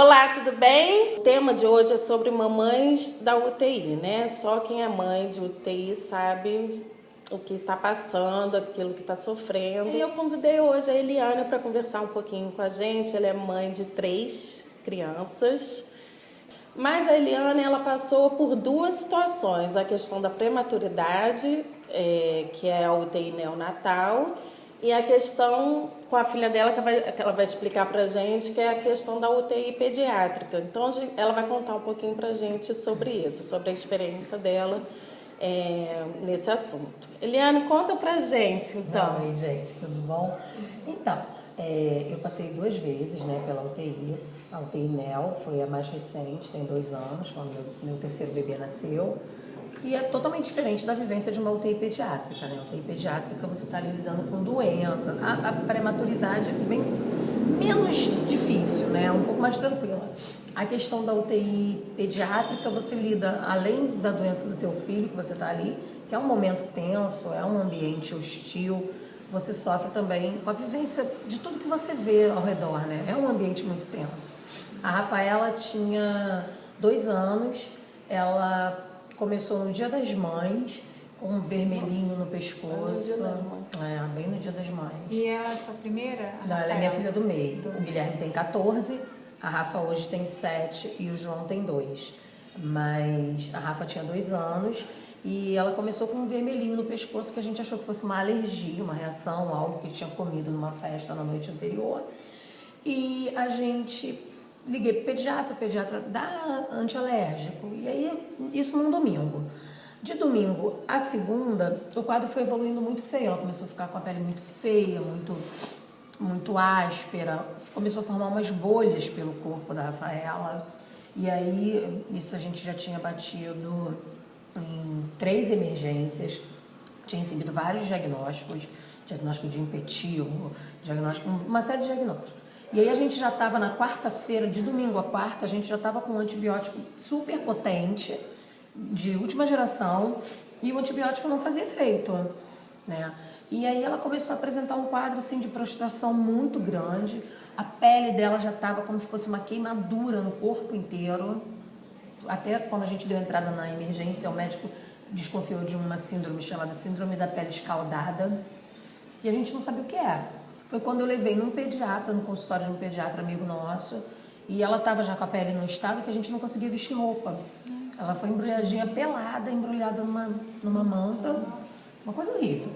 Olá, tudo bem? O tema de hoje é sobre mamães da UTI, né? Só quem é mãe de UTI sabe o que está passando, aquilo que está sofrendo. E eu convidei hoje a Eliane para conversar um pouquinho com a gente. Ela é mãe de 3 crianças. Mas a Eliane, ela passou por 2 situações. A questão da prematuridade, que é a UTI neonatal, e a questão com a filha dela, que ela vai explicar pra gente, que é a questão da UTI pediátrica. Então, ela vai contar um pouquinho pra gente sobre isso, sobre a experiência dela nesse assunto. Eliane, conta pra gente, então. Oi, gente, tudo bom? Então, eu passei 2 vezes, né, pela UTI. A UTI NEO foi a mais recente, tem 2 anos, quando meu terceiro bebê nasceu. E é totalmente diferente da vivência de uma UTI pediátrica, né? UTI pediátrica você está ali lidando com doença, a prematuridade é bem menos difícil, né? Um pouco mais tranquila. A questão da UTI pediátrica, você lida, além da doença do teu filho, que você está ali, que é um momento tenso, é um ambiente hostil, você sofre também com a vivência de tudo que você vê ao redor, né? É um ambiente muito tenso. A Rafaela tinha 2 anos, ela começou no Dia das Mães, com um vermelhinho no pescoço. Bem no Dia das Mães. E ela é a sua primeira? Não, ela é minha filha do meio. O Guilherme tem 14, a Rafa hoje tem 7 e o João tem 2. Mas a Rafa tinha 2 anos e ela começou com um vermelhinho no pescoço que a gente achou que fosse uma alergia, uma reação, algo que ele tinha comido numa festa na noite anterior. E a gente... liguei pro pediatra, o pediatra dá antialérgico. E aí, isso num domingo. De domingo a segunda, o quadro foi evoluindo muito feio. Ela começou a ficar com a pele muito feia, muito áspera. Começou a formar umas bolhas pelo corpo da Rafaela. E aí, isso a gente já tinha batido em 3 emergências. Tinha recebido vários diagnósticos. Diagnóstico de impetio, uma série de diagnósticos. E aí a gente já estava na quarta-feira, de domingo a quarta, a gente já estava com um antibiótico super potente, de última geração, e o antibiótico não fazia efeito, né? E aí ela começou a apresentar um quadro assim, de prostração muito grande, a pele dela já estava como se fosse uma queimadura no corpo inteiro. Até quando a gente deu entrada na emergência, o médico desconfiou de uma síndrome chamada síndrome da pele escaldada, e a gente não sabia o que era. Foi quando eu levei num pediatra, no consultório de um pediatra amigo nosso, e ela estava já com a pele num estado que a gente não conseguia vestir roupa. Ela foi embrulhadinha pelada, embrulhada numa manta, uma coisa horrível.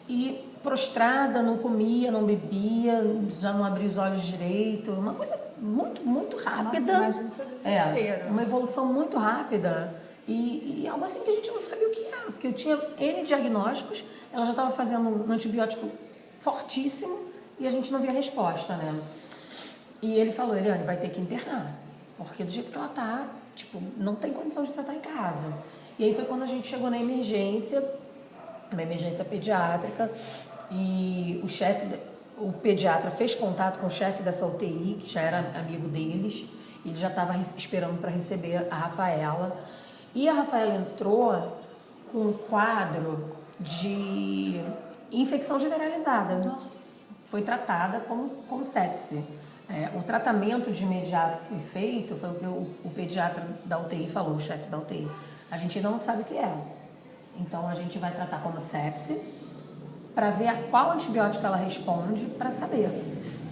E prostrada, não comia, não bebia, já não abria os olhos direito, uma coisa muito, muito rápida. Nossa, imagina seu desespero. Uma evolução muito rápida. E algo assim que a gente não sabia o que era, porque eu tinha N diagnósticos, ela já estava fazendo um antibiótico fortíssimo e a gente não via resposta, né? E ele falou, Eliane, vai ter que internar, porque do jeito que ela tá, tipo, não tem condição de tratar em casa. E aí foi quando a gente chegou na emergência, uma emergência pediátrica, e o pediatra fez contato com o chefe dessa UTI, que já era amigo deles, e ele já estava esperando para receber a Rafaela. E a Rafaela entrou com um quadro de infecção generalizada. Nossa. Foi tratada como sepse. O tratamento de imediato que foi feito foi o que o pediatra da UTI falou, o chefe da UTI. A gente ainda não sabe o que é. Então a gente vai tratar como sepse para ver a qual antibiótico ela responde para saber.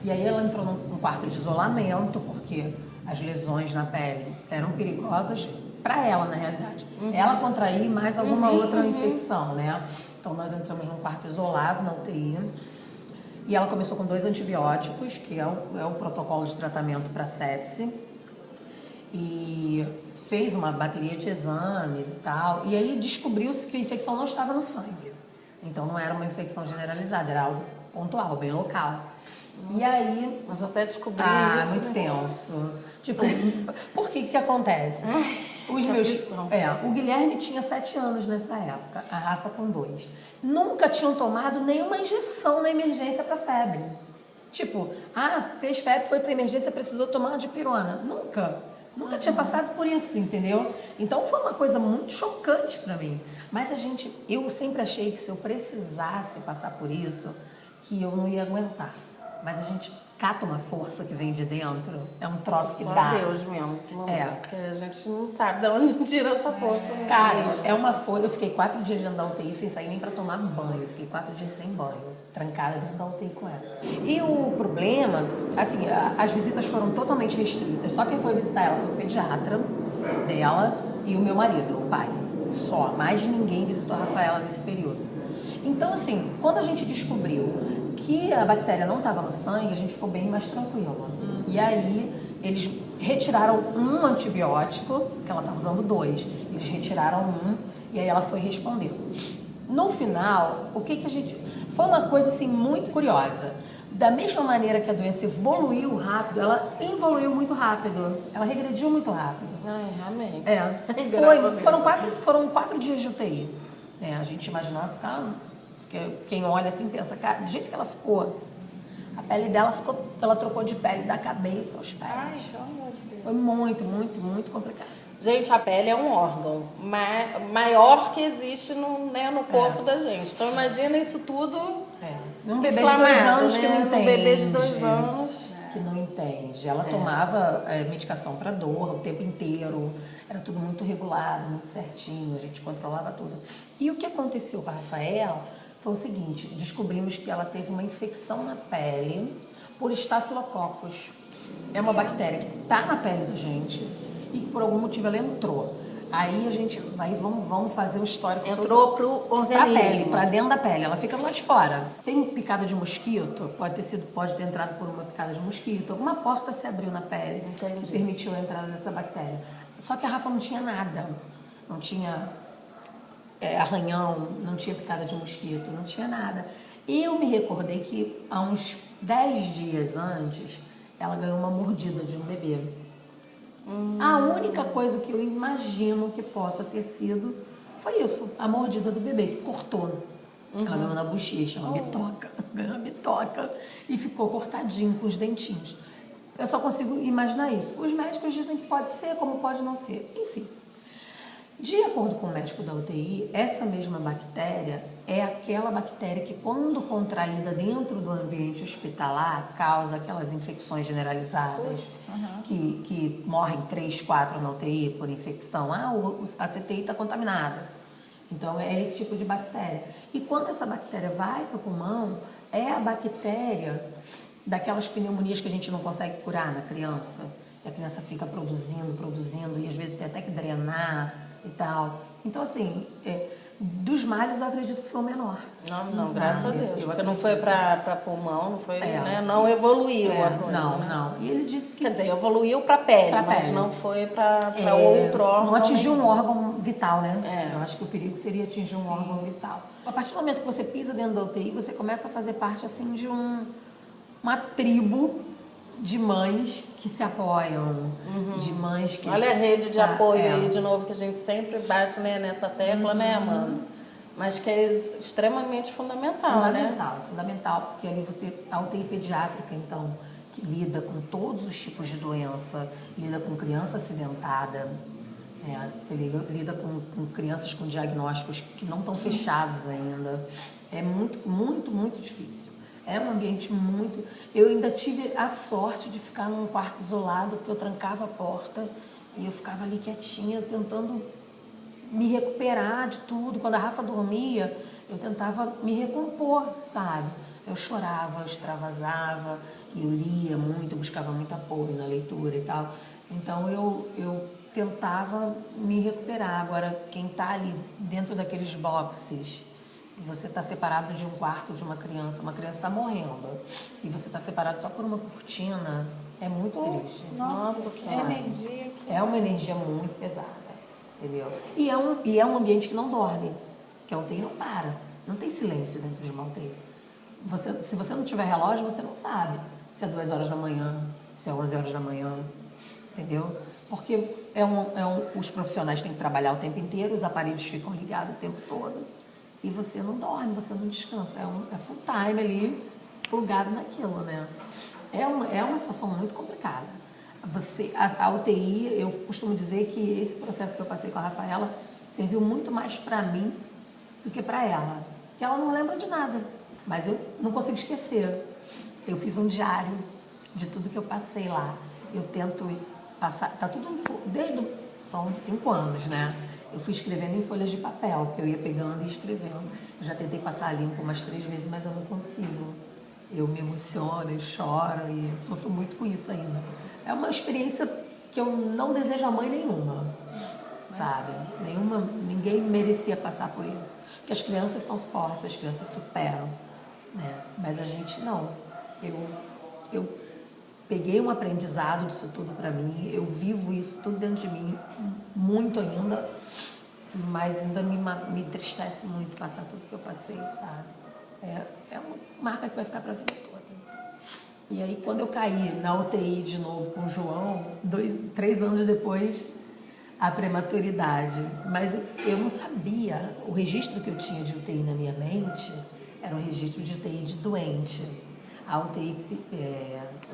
E aí ela entrou num quarto de isolamento porque as lesões na pele eram perigosas para ela, na realidade. Ela contrair mais alguma outra infecção, né? Então, nós entramos num quarto isolado na UTI e ela começou com 2 antibióticos, que é o protocolo de tratamento para sepse, e fez uma bateria de exames e tal, e aí descobriu-se que a infecção não estava no sangue. Então, não era uma infecção generalizada, era algo pontual, bem local. Nossa, e aí... Mas até descobrir isso... muito tenso. Tipo, por que acontece? O Guilherme tinha 7 anos nessa época, a Rafa com 2. Nunca tinham tomado nenhuma injeção na emergência para febre. Tipo, fez febre, foi para emergência, precisou tomar uma dipirona. Nunca tinha passado por isso, entendeu? Então foi uma coisa muito chocante para mim. Mas eu sempre achei que se eu precisasse passar por isso, que eu não ia aguentar. Mas a gente cata uma força que vem de dentro, é um troço que Só dá. Deus mesmo, esse momento, porque a gente não sabe de onde tira essa força. Cara, é uma folha. Eu fiquei 4 dias dentro da UTI sem sair nem pra tomar banho. Eu fiquei 4 dias sem banho, trancada dentro da UTI com ela. E o problema, assim, as visitas foram totalmente restritas. Só quem foi visitar ela foi o pediatra dela e o meu marido, o pai. Só. Mais ninguém visitou a Rafaela nesse período. Então, assim, quando a gente descobriu que a bactéria não estava no sangue, a gente ficou bem mais tranquila. E aí, eles retiraram um antibiótico, que ela estava usando 2. Eles retiraram um e aí ela foi responder. No final, o que a gente... Foi uma coisa, assim, muito curiosa. Da mesma maneira que a doença evoluiu rápido, ela evoluiu muito rápido. Ela regrediu muito rápido. Ai, amém. Foram 4 dias de UTI. A gente imaginava ficar... Porque quem olha assim pensa, cara, do jeito que ela ficou, a pele dela ficou, ela trocou de pele da cabeça aos pés. Ai, pelo amor de Deus. Foi muito, muito, muito complicado. Gente, a pele é um órgão maior que existe no corpo da gente. Então imagina isso tudo Num bebê de 2 anos, né? que não entende. Num bebê de 2 anos. Que não entende. Ela tomava medicação para dor o tempo inteiro. Era tudo muito regulado, muito certinho. A gente controlava tudo. E o que aconteceu com a Rafaela foi o seguinte: descobrimos que ela teve uma infecção na pele por Staphylococcus. É uma bactéria que está na pele da gente e que por algum motivo ela entrou. Aí a gente vamos fazer o histórico. Entrou pro organismo. Pra dentro da pele. Ela fica lá de fora. Tem picada de mosquito, pode ter entrado por uma picada de mosquito. Alguma porta se abriu na pele que permitiu a entrada dessa bactéria. Só que a Rafa não tinha nada. Não tinha arranhão, não tinha picada de mosquito, não tinha nada. E eu me recordei que há uns 10 dias antes, ela ganhou uma mordida de um bebê. A única coisa que eu imagino que possa ter sido foi isso, a mordida do bebê, que cortou. Ela ganhou na bochecha, uma bitoca, ganhou uma bitoca e ficou cortadinho com os dentinhos. Eu só consigo imaginar isso. Os médicos dizem que pode ser, como pode não ser. Enfim, de acordo com o médico da UTI, essa mesma bactéria é aquela bactéria que, quando contraída dentro do ambiente hospitalar, causa aquelas infecções generalizadas, que morrem 3, 4 na UTI por infecção. A CTI está contaminada. Então, é esse tipo de bactéria. E quando essa bactéria vai para o pulmão, é a bactéria daquelas pneumonias que a gente não consegue curar na criança. A criança fica produzindo, e às vezes tem até que drenar e tal. Então, assim, dos males eu acredito que foi o menor. Não, graças a Deus. Porque não foi para pulmão, não foi, né? Não evoluiu a coisa. Não. E ele disse que... Quer dizer, evoluiu para pele, mas não foi para outro órgão. Não atingiu um órgão vital, né? Eu acho que o perigo seria atingir um órgão vital. A partir do momento que você pisa dentro da UTI, você começa a fazer parte, assim, de uma tribo de mães que se apoiam, de mães que... Olha a rede de apoio aí, de novo, que a gente sempre bate, né, nessa tecla, né, Amanda? Mas que é extremamente fundamental, né? Fundamental, porque ali a UTI pediátrica, então, que lida com todos os tipos de doença, lida com criança acidentada, você lida com crianças com diagnósticos que não estão fechados ainda. É muito, muito, muito difícil. É um ambiente muito... Eu ainda tive a sorte de ficar num quarto isolado, porque eu trancava a porta e eu ficava ali quietinha, tentando me recuperar de tudo. Quando a Rafa dormia, eu tentava me recompor, sabe? Eu chorava, eu extravasava, eu lia muito, eu buscava muito apoio na leitura e tal. Então, eu tentava me recuperar. Agora, quem está ali dentro daqueles boxes... Você está separado de um quarto de uma criança está morrendo, e você está separado só por uma cortina, é muito triste. Nossa Senhora. Energia. É uma energia muito pesada, entendeu? E é um ambiente que não dorme, que a UTI não para, não tem silêncio dentro de uma UTI. Se você não tiver relógio, você não sabe se é 2 horas da manhã, se é 11 horas da manhã, entendeu? Porque os profissionais têm que trabalhar o tempo inteiro, os aparelhos ficam ligados o tempo todo. E você não dorme, você não descansa. É full time ali, plugado naquilo, né? É uma situação muito complicada. A UTI, eu costumo dizer que esse processo que eu passei com a Rafaela serviu muito mais para mim do que para ela. Porque ela não lembra de nada. Mas eu não consigo esquecer. Eu fiz um diário de tudo que eu passei lá. Eu tento passar, tá tudo são 5 anos, né? Eu fui escrevendo em folhas de papel, que eu ia pegando e escrevendo. Eu já tentei passar limpo umas 3 vezes, mas eu não consigo. Eu me emociono, eu choro e eu sofro muito com isso ainda. É uma experiência que eu não desejo a mãe nenhuma, sabe? Ninguém merecia passar por isso. Porque as crianças são fortes, as crianças superam, né? Mas a gente não. Eu peguei um aprendizado disso tudo para mim, eu vivo isso tudo dentro de mim, muito ainda, mas ainda me entristece muito passar tudo que eu passei, sabe? É uma marca que vai ficar para a vida toda. E aí, quando eu caí na UTI de novo com o João, 3 anos depois, a prematuridade. Mas eu não sabia, o registro que eu tinha de UTI na minha mente era um registro de UTI de doente. A UTI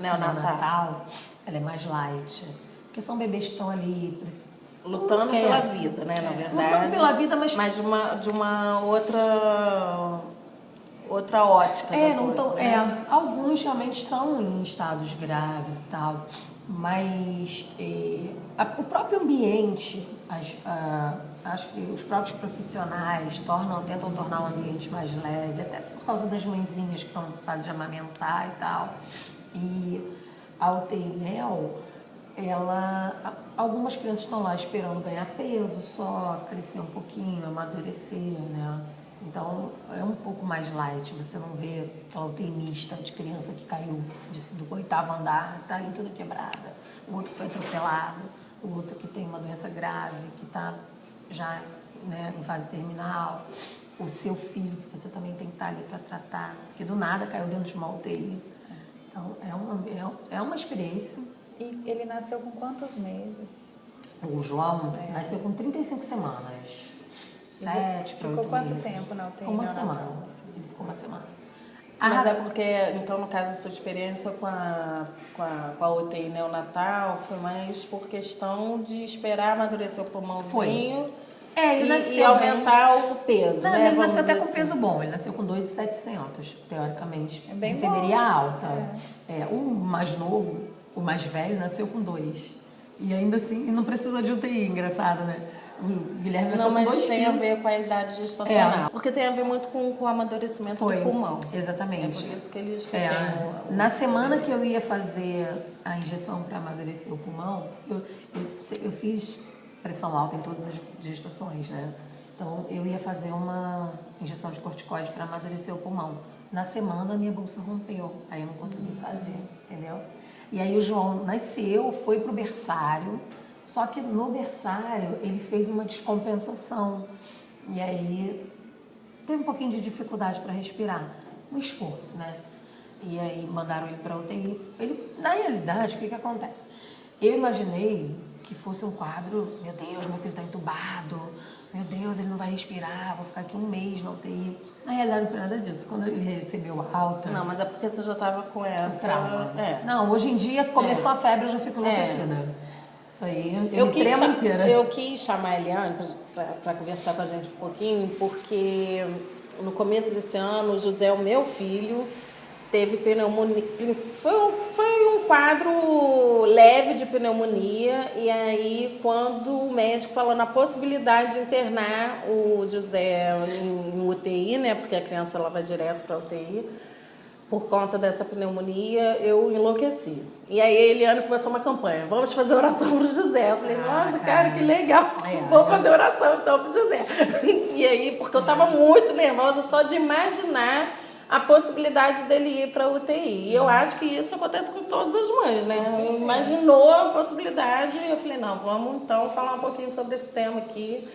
neonatal, ela é mais light, porque são bebês que estão ali lutando pela vida, né, na verdade. Lutando pela vida, mas de uma outra ótica. Não tão, alguns realmente estão em estados graves e tal, mas o próprio ambiente, acho que os próprios profissionais tentam tornar o ambiente mais leve, até por causa das mãezinhas que estão em fase de amamentar e tal. E a UTI NEO, algumas crianças estão lá esperando ganhar peso, só crescer um pouquinho, amadurecer, né? Então, é um pouco mais light, você não vê aquela UTI mista de criança que caiu do 8º andar, está ali toda quebrada, o outro que foi atropelado, o outro que tem uma doença grave, que está já, né, em fase terminal, o seu filho, que você também tem que estar ali para tratar, que do nada caiu dentro de uma UTI. Então, é uma experiência. E ele nasceu com quantos meses? O João nasceu com 35 semanas. 7 para 8 meses. Ficou quanto tempo na UTI? Uma semana. Ele ficou uma semana. Mas é porque, então, no caso, a sua experiência com a UTI neonatal foi mais por questão de esperar amadurecer o pulmãozinho e aumentar o peso, não, né? Ele nasceu até com peso bom. Ele nasceu com 2.700, teoricamente. É bem receberia bom. alta. O mais novo, o mais velho, nasceu com 2. E ainda assim, não precisou de UTI, engraçado, né? O Guilherme nasceu com 2 mas tem a quilos. ver com a idade gestacional. Porque tem a ver muito com o amadurecimento do pulmão. Exatamente. É por isso que eles Na semana que eu ia fazer a injeção para amadurecer o pulmão, eu fiz pressão alta em todas as gestações, né? Então, eu ia fazer uma injeção de corticoide para amadurecer o pulmão. Na semana, a minha bolsa rompeu. Aí eu não consegui fazer, entendeu? E aí o João nasceu, foi pro berçário. Só que no berçário ele fez uma descompensação e aí teve um pouquinho de dificuldade para respirar, um esforço, né? E aí mandaram ele para UTI. Na realidade, o que acontece? Eu imaginei que fosse um quadro, meu Deus, meu filho está entubado, meu Deus, ele não vai respirar, vou ficar aqui 1 mês na UTI. Na realidade, não foi nada disso. Quando ele recebeu a alta... Não, mas é porque você já estava com essa... trauma. Não, hoje em dia começou a febre, eu já fico enlouquecida. Isso aí, eu quis chamar a Eliane para conversar com a gente um pouquinho, porque no começo desse ano, o José, o meu filho, teve pneumonia. Foi um quadro leve de pneumonia, e aí, quando o médico falou na possibilidade de internar o José em UTI, né, porque a criança ela vai direto para UTI, por conta dessa pneumonia, eu enlouqueci. E aí a Eliane começou uma campanha, vamos fazer oração para o José. Eu falei, nossa, cara, que legal, vou fazer oração então para o José. E aí, porque eu estava muito nervosa só de imaginar a possibilidade dele ir para a UTI. E eu acho que isso acontece com todas as mães, né? Imaginou a possibilidade, e eu falei, não, vamos então falar um pouquinho sobre esse tema aqui.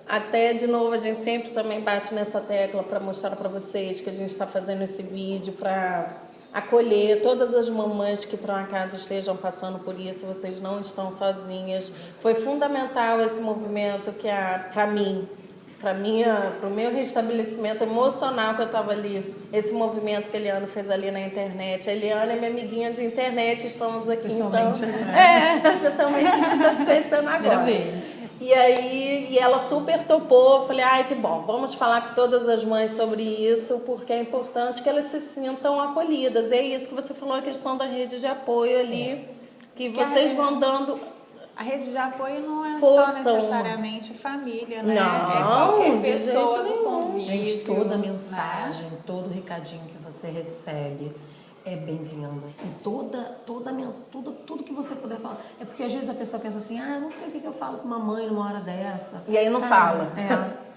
Até, de novo, a gente sempre também bate nessa tecla para mostrar para vocês que a gente está fazendo esse vídeo para acolher todas as mamães que, por um acaso, estejam passando por isso. Vocês não estão sozinhas. Foi fundamental esse movimento que, para mim, pro meu restabelecimento emocional que eu tava ali, esse movimento que a Eliana fez ali na internet. A Eliana é minha amiguinha de internet, estamos aqui Pessoalmente. então. Pessoalmente a gente tá se conhecendo agora. Primeira vez. E ela super topou. Eu falei, ai, que bom, vamos falar com todas as mães sobre isso, porque é importante que elas se sintam acolhidas. E é isso que você falou, a questão da rede de apoio ali, que vocês vão dando. A rede de apoio não é Força, só necessariamente família, né? Não, é qualquer de pessoa jeito do nenhum. convívio. Gente, toda né? mensagem, todo recadinho que você recebe é bem-vindo. E tudo que você puder falar. É porque às vezes a pessoa pensa assim, eu não sei o que eu falo com mamãe numa hora dessa. E aí não fala.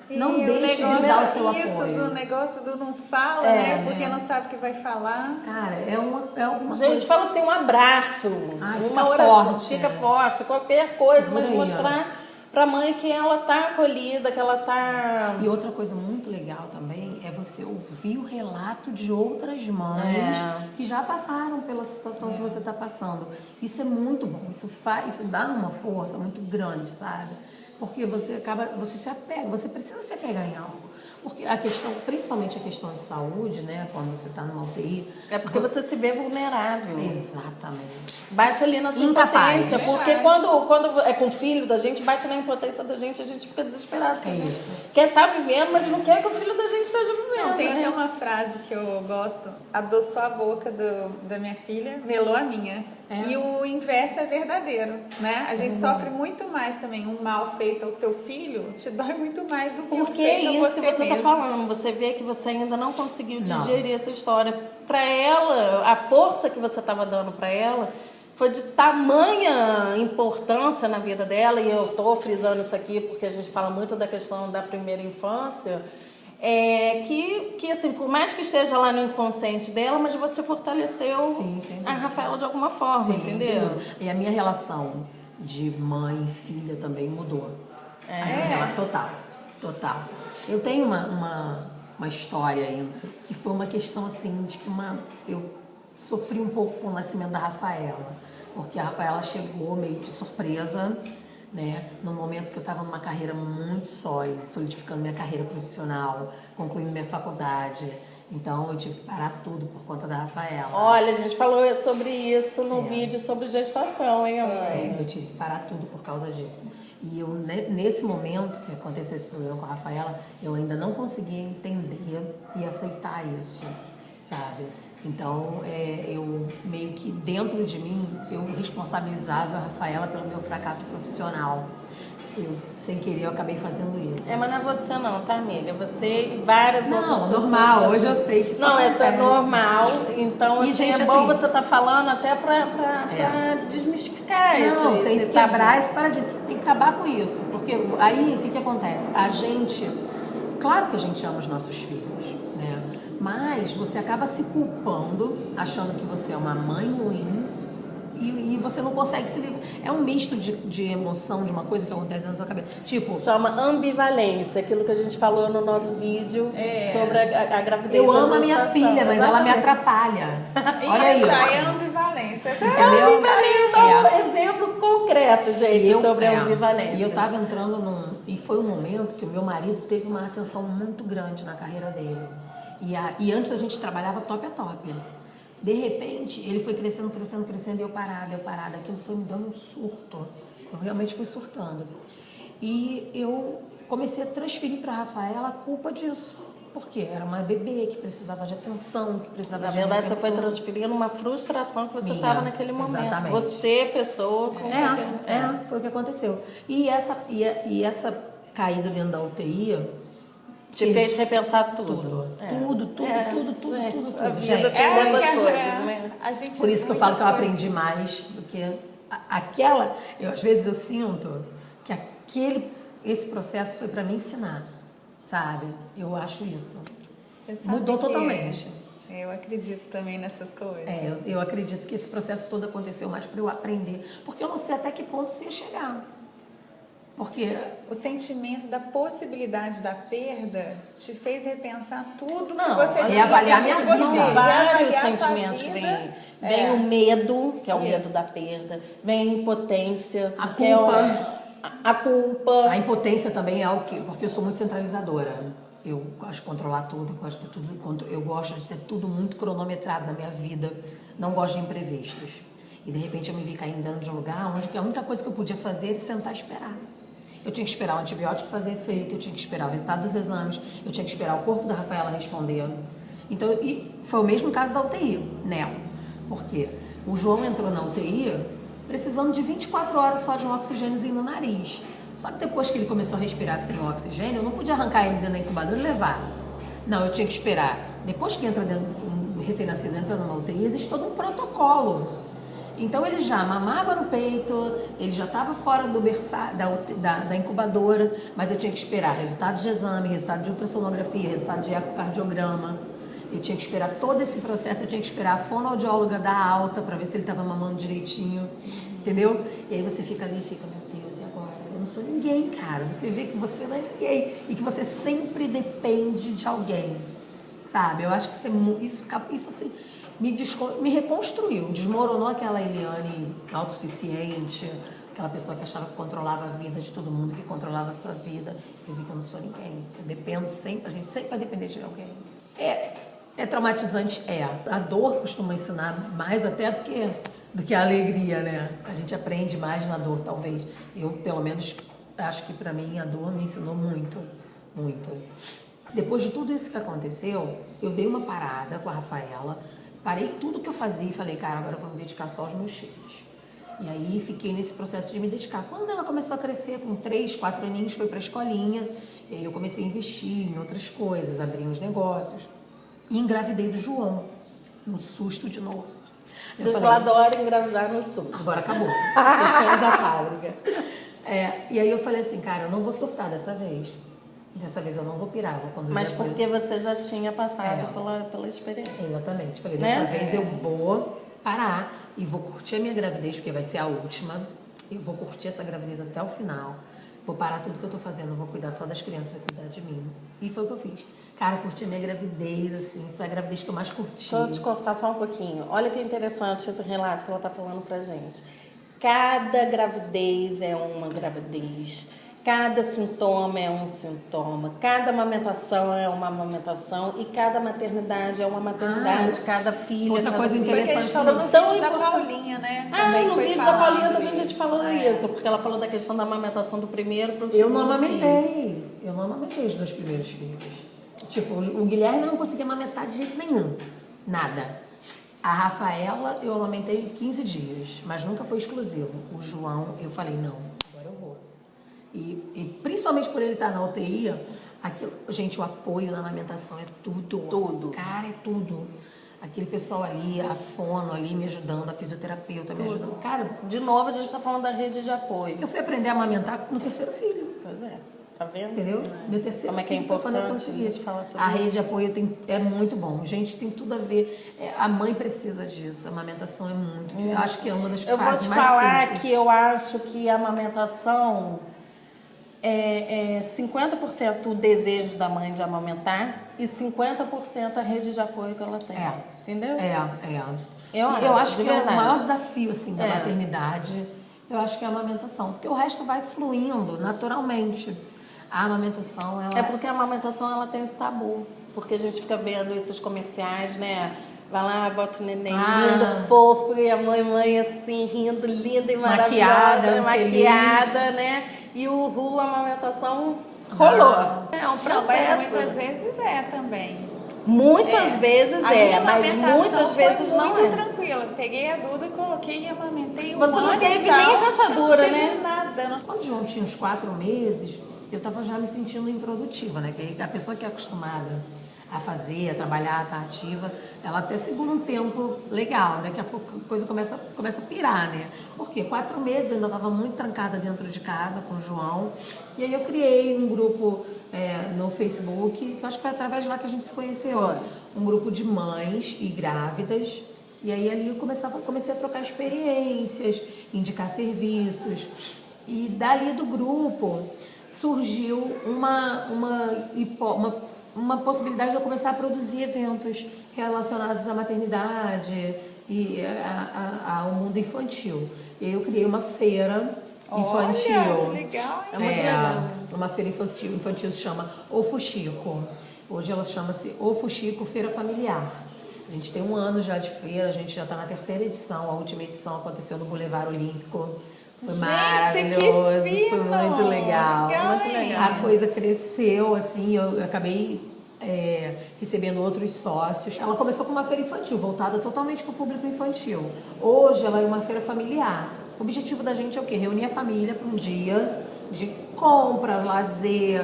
Não E deixe o de dar o seu isso apoio. do negócio do não fala, né? Porque não sabe o que vai falar. Cara, é alguma Gente, coisa. fala assim, um abraço, Ai, uma fica oração, forte, fica forte, qualquer coisa, Segura mas aí, ó. mostrar pra mãe que ela tá acolhida, que ela tá... E outra coisa muito legal também é você ouvir o relato de outras mães que já passaram pela situação que você está passando. Isso é muito bom, isso dá uma força muito grande, sabe? Porque você se apega, você precisa se apegar em algo. Porque a questão, principalmente a questão de saúde, né, quando você está numa UTI... É porque você se vê vulnerável. Exatamente. Bate ali na sua Incapaz. impotência, porque quando é com o filho da gente, bate na impotência da gente, a gente fica desesperado, porque a gente quer estar vivendo, mas não quer que o filho da gente esteja vivendo. Não, tem né? até uma frase que eu gosto, adoçou a boca da minha filha, melou a minha. E o inverso é verdadeiro, né? A gente sofre muito mais também. Um mal feito ao seu filho te dói muito mais do que um Porque é feito a isso que você mesmo. está falando. Você vê que você ainda não conseguiu digerir essa história. Para ela, a força que você estava dando para ela foi de tamanha importância na vida dela. E eu estou frisando isso aqui porque a gente fala muito da questão da primeira infância. Que assim, por mais que esteja lá no inconsciente dela, mas você fortaleceu a Rafaela de alguma forma, entendeu? E a minha relação de mãe e filha também mudou. Total. Eu tenho uma história ainda, que foi uma questão assim, de que eu sofri um pouco com o nascimento da Rafaela, porque a Rafaela chegou meio de surpresa, né? No momento que eu estava numa carreira muito sólida, solidificando minha carreira profissional, concluindo minha faculdade. Então, eu tive que parar tudo por conta da Rafaela. Olha, a gente falou sobre isso no vídeo sobre gestação, hein, mãe? Eu tive que parar tudo por causa disso. E eu, nesse momento que aconteceu esse problema com a Rafaela, eu ainda não conseguia entender e aceitar isso, sabe? Então, eu meio que dentro de mim, eu responsabilizava a Rafaela pelo meu fracasso profissional. Sem querer, eu acabei fazendo isso. Mas não é você não, tá, amiga? Você e várias outras pessoas. Normal, hoje eu sei que isso não, essa é acontece. normal. Então, E, assim, gente, é bom assim, você estar falando até pra desmistificar isso. Não, tem que esse quebrar tabu. esse paradigma. Tem que acabar com isso. Porque aí, o que acontece? A gente... Claro que a gente ama os nossos filhos, né? Mas você acaba se culpando, achando que você é uma mãe ruim e você não consegue se livrar. É um misto de emoção, de uma coisa que acontece na tua cabeça. Tipo... Chama ambivalência, aquilo que a gente falou no nosso vídeo sobre a gravidez. Eu amo a minha gestação. filha, mas ela me Exatamente. atrapalha. E Olha isso. essa é a ambivalência. Entendeu? Ambivalência é um exemplo concreto, gente, sobre a ambivalência. E eu tava entrando E foi um momento que o meu marido teve uma ascensão muito grande na carreira dele. E antes a gente trabalhava top a top. De repente, ele foi crescendo, e eu parada. Aquilo foi me dando um surto. Eu realmente fui surtando. E eu comecei a transferir para a Rafaela a culpa disso. Por quê? Era uma bebê que precisava de atenção, que precisava Na de... verdade, você foi transferindo uma frustração que você estava naquele momento. Exatamente. Você, pessoa... Foi o que aconteceu. E essa caída dentro da UTI... Te fez repensar tudo. Tudo. A vida tem É, essas que coisas, né? a gente Por isso que eu falo que eu muitas aprendi mais do que às vezes eu sinto que esse processo foi para me ensinar, sabe? Eu acho isso. Você sabe Mudou que totalmente. Eu acredito também nessas coisas. Eu acredito que esse processo todo aconteceu mais para eu aprender, porque eu não sei até que ponto isso ia chegar. Porque o sentimento da possibilidade da perda te fez repensar tudo Não, que você é avaliar minha vida. São vários reavaliar sua sentimentos que vida. vêm. Vem o medo, que é o medo da perda. Vem a impotência, A porque é culpa. a culpa. A impotência também é algo que... Porque eu sou muito centralizadora. Eu gosto de controlar tudo, eu gosto de ter tudo muito cronometrado na minha vida. Não gosto de imprevistos. E de repente eu me vi caindo dentro de um lugar onde a única coisa que eu podia fazer era sentar e esperar. Eu tinha que esperar o antibiótico fazer efeito, eu tinha que esperar o resultado dos exames, eu tinha que esperar o corpo da Rafaela responder. Então, e foi o mesmo caso da UTI, nela. Por quê? O João entrou na UTI precisando de 24 horas só de um oxigêniozinho no nariz. Só que depois que ele começou a respirar sem o oxigênio, eu não podia arrancar ele dentro da incubadora e levar. Não, eu tinha que esperar. Depois que entra dentro, um recém-nascido entra numa UTI, existe todo um protocolo. Então ele já mamava no peito, ele já estava fora do da incubadora, mas eu tinha que esperar resultado de exame, resultado de ultrassonografia, resultado de ecocardiograma. Eu tinha que esperar todo esse processo, eu tinha que esperar a fonoaudióloga dar alta para ver se ele estava mamando direitinho, entendeu? E aí você fica ali e fica, meu Deus, e agora? Eu não sou ninguém, cara. Você vê que você não é ninguém e que você sempre depende de alguém, sabe? Eu acho que isso assim... Me reconstruiu, desmoronou aquela Eliane autossuficiente, aquela pessoa que achava que controlava a vida de todo mundo, que controlava a sua vida. Eu vi que eu não sou ninguém, eu dependo sempre, a gente sempre vai depender de alguém. É traumatizante, A dor costuma ensinar mais até do que a alegria, né? A gente aprende mais na dor, talvez. Eu, pelo menos, acho que pra mim a dor me ensinou muito, muito. Depois de tudo isso que aconteceu, eu dei uma parada com a Rafaela, parei tudo que eu fazia e falei, cara, agora eu vou me dedicar só aos meus filhos. E aí fiquei nesse processo de me dedicar. Quando ela começou a crescer, com 3, 4 aninhos, foi pra escolinha, e aí eu comecei a investir em outras coisas, abri uns negócios. E engravidei do João, no susto de novo. Eu adoro engravidar no susto. Agora acabou. Fechamos a fábrica. E aí eu falei assim, cara, eu não vou surtar dessa vez. Dessa vez eu não vou pirar, vou conduzir. Mas porque você já tinha passado pela experiência. Exatamente. Falei, dessa vez eu vou parar e vou curtir a minha gravidez, porque vai ser a última. Eu vou curtir essa gravidez até o final. Vou parar tudo que eu tô fazendo, vou cuidar só das crianças e cuidar de mim. E foi o que eu fiz. Cara, curti a minha gravidez, assim, foi a gravidez que eu mais curti. Deixa eu te cortar só um pouquinho. Olha que interessante esse relato que ela tá falando pra gente. Cada gravidez é uma gravidez. Cada sintoma é um sintoma, cada amamentação é uma amamentação e cada maternidade é uma maternidade, cada filha... Outra coisa interessante... Porque a gente falou no vídeo da Paulinha, né? No vídeo da Paulinha também a gente falou isso, porque ela falou da questão da amamentação do primeiro para o segundo filho. Eu não amamentei os 2 primeiros filhos. Tipo, o Guilherme eu não conseguia amamentar de jeito nenhum, nada. A Rafaela eu amamentei 15 dias, mas nunca foi exclusivo. O João, eu falei, não, agora eu vou. E principalmente por ele estar na UTI, gente, o apoio na amamentação é tudo. Tudo. Cara, é tudo. Aquele pessoal ali, a fono ali me ajudando, a fisioterapeuta me ajudando. Cara, de novo a gente está falando da rede de apoio. Eu fui aprender a amamentar no 3º filho. Pois é. Tá vendo? Entendeu? Meu 3º Como é que é importante a gente falar sobre isso. A rede de apoio é muito bom. Gente, tem tudo a ver. A mãe precisa disso. A amamentação é muito. Eu acho que é uma das fases mais difíceis. Eu vou te falar que eu acho que a amamentação é 50% o desejo da mãe de amamentar e 50% a rede de apoio que ela tem. Entendeu? Eu acho que é o maior desafio assim, da maternidade. Eu acho que é a amamentação. Porque o resto vai fluindo naturalmente. A amamentação, ela... É porque a amamentação, ela tem esse tabu. Porque a gente fica vendo esses comerciais, né? Vai lá, bota o neném lindo, fofo, e a mãe assim, rindo, linda e maravilhosa. Maquiada, né? E a amamentação rolou. É um processo. Mas muitas vezes também. Muitas vezes mas muitas vezes não muito tranquila. Peguei a Duda, coloquei e amamentei Você não teve nem rachadura, não né? Nada. Quando o João tinha uns 4 meses, eu estava já me sentindo improdutiva, né? Porque a pessoa que é acostumada a fazer, a trabalhar, a estar ativa, ela até segura um tempo legal. Daqui a pouco a coisa começa a pirar, né? Porque 4 meses eu ainda estava muito trancada dentro de casa com o João. E aí eu criei um grupo no Facebook, que eu acho que foi através de lá que a gente se conheceu. Um grupo de mães e grávidas. E aí ali eu comecei a trocar experiências, indicar serviços. E dali do grupo surgiu uma possibilidade de eu começar a produzir eventos relacionados à maternidade e ao mundo infantil. E aí eu criei uma feira infantil. Olha, que legal. É muito legal. Uma feira infantil se chama O Fuxico. Hoje ela chama-se O Fuxico Feira Familiar. A gente tem 1 ano já de feira, a gente já está na terceira edição. A última edição aconteceu no Boulevard Olímpico. Foi maravilhoso, que foi fino. muito legal. Muito legal. A coisa cresceu, assim, eu acabei recebendo outros sócios. Ela começou com uma feira infantil, voltada totalmente para o público infantil. Hoje ela é uma feira familiar. O objetivo da gente é o quê? Reunir a família para um dia de compra, lazer,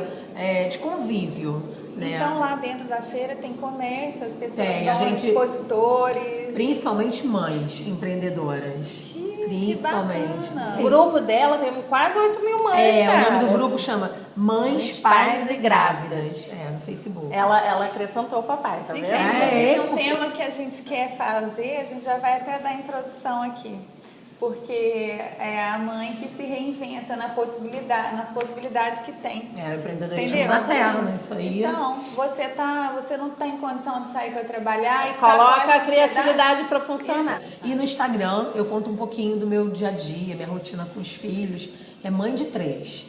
de convívio. Né? Então lá dentro da feira tem comércio, as pessoas A vão, gente, expositores. Principalmente mães empreendedoras. Principalmente. O grupo dela tem quase 8 mil mães, cara. O nome do grupo chama Mães, Pais e Grávidas. No Facebook. Ela acrescentou o papai, tá vendo? Gente, inclusive, um tema que a gente quer fazer, a gente já vai até dar a introdução aqui. Porque é a mãe que se reinventa nas possibilidades que tem. O empreendedorismo Entendeu? materno, isso aí. Então, você não está em condição de sair para trabalhar e coloca a criatividade para funcionar. E no Instagram eu conto um pouquinho do meu dia a dia, minha rotina com os filhos. É mãe de 3.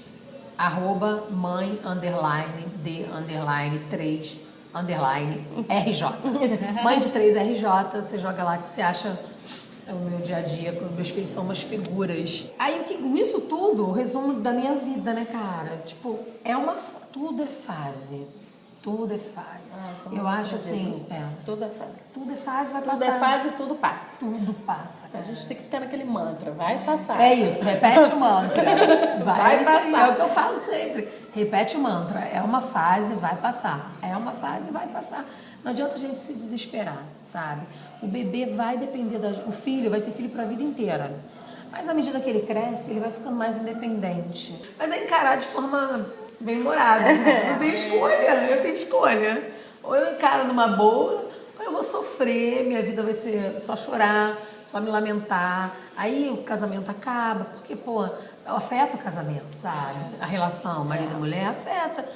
@mãe _de 3 RJ. Mãe de 3 RJ, você joga lá que você acha. É o meu dia a dia, meus filhos são umas figuras. Aí, isso tudo, o resumo da minha vida, né, cara? Tipo, tudo é fase. Tudo é fase. Eu acho assim, tudo é fase. Tudo é fase, vai tudo passar. Tudo é fase e tudo passa. Tudo passa, cara. A gente tem que ficar naquele mantra, vai passar. É isso, repete o mantra. Vai passar. Aí, é o que eu falo sempre. Repete o mantra. É uma fase, vai passar. É uma fase, vai passar. Não adianta a gente se desesperar, sabe? O bebê vai depender o filho vai ser filho para a vida inteira. Mas à medida que ele cresce, ele vai ficando mais independente. Mas é encarar de forma bem-humorada. Eu tenho escolha. Ou eu encaro numa boa, ou eu vou sofrer, minha vida vai ser só chorar, só me lamentar. Aí o casamento acaba, porque, afeta o casamento, sabe? A relação marido e mulher afeta.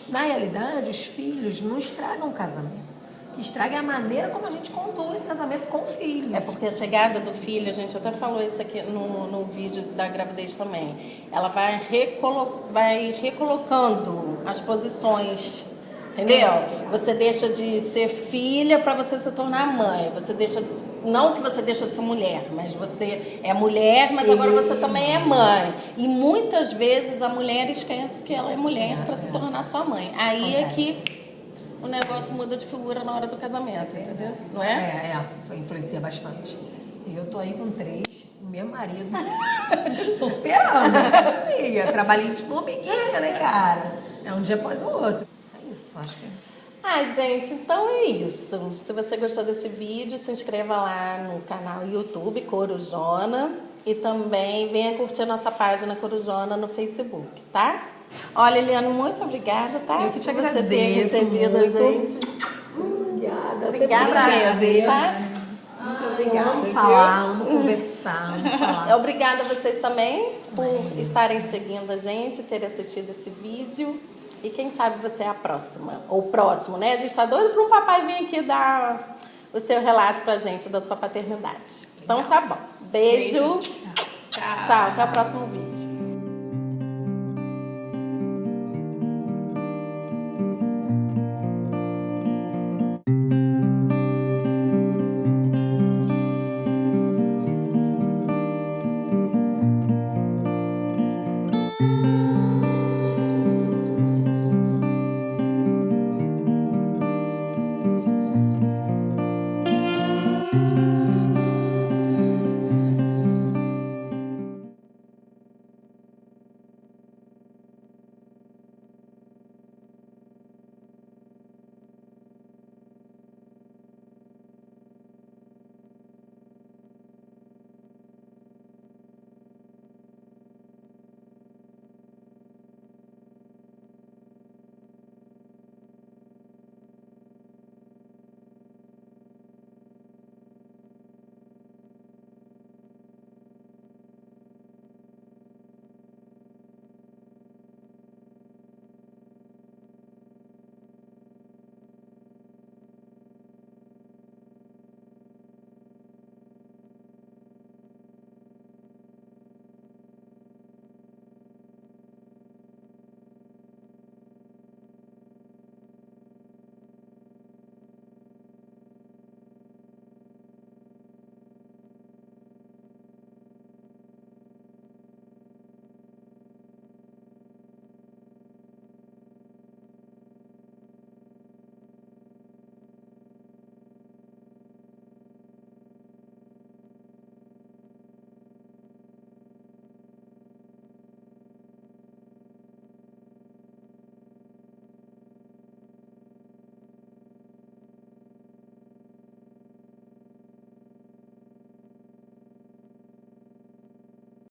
Na realidade, os filhos não estragam o casamento. Que estraga a maneira como a gente conduz esse casamento com o filho. É porque a chegada do filho, a gente até falou isso aqui no vídeo da gravidez também, ela vai recolocando as posições, entendeu? Você deixa de ser filha para você se tornar mãe. Você deixa não que você deixa de ser mulher, mas você é mulher, mas agora você também é mãe. E muitas vezes a mulher esquece que ela é mulher para se tornar sua mãe. Aí é que o negócio muda de figura na hora do casamento, entendeu? Não é? Influencia bastante. E eu tô aí com 3, meu marido. Tô esperando, cada dia. Trabalhinho de formiguinha, né, cara? É um dia após o outro. É isso, acho que... Gente, então é isso. Se você gostou desse vídeo, se inscreva lá no canal YouTube Corujona e também venha curtir a nossa página Corujona no Facebook, tá? Olha, Eliane, muito obrigada, tá? Eu que te agradeço. Você ter recebido a gente. Obrigada mesmo, tá? Muito obrigada. Vamos falar, vamos conversar, vamos falar. Obrigada a vocês também por estarem seguindo a gente, terem assistido esse vídeo. E quem sabe você é a próxima, ou próximo, né? A gente tá doido para um papai vir aqui dar o seu relato pra gente da sua paternidade. Então tá bom. Beijo. Tchau. Tchau, até o próximo vídeo.